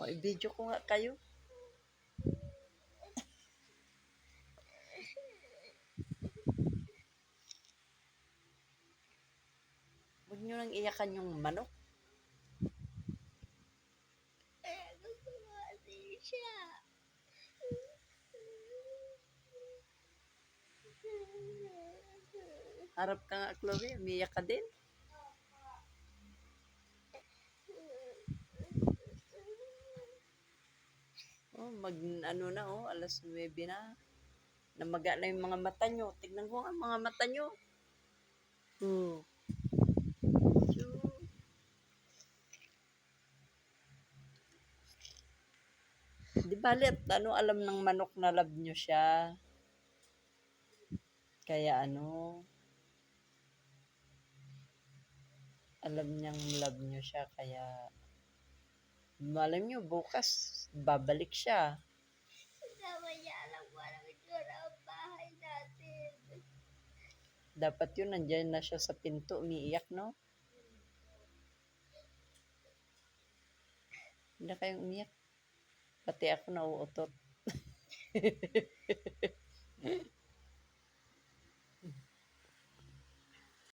O, i-video ko nga kayo. Huwag nyo nang iyakan yung manok. Gusto ko kasi siya. Harap ka nga, Chloe. Umiyak ka din. Oh, ano na, oh, alas 9 na. Namaga na yung mga mata nyo. Tignan ko nga mga mata nyo. Oh. Di balit, ano, alam ng manok na love nyo siya. Kaya ano, alam niyang love nyo siya. Kaya, malay nyo, bukas, babalik siya. Dapat niya alam ko alam itsura ang bahay natin. Dapat yun, nandyan na siya sa pinto, umiiyak, no? Hindi na kayong umiyak. Pati ako nauutot.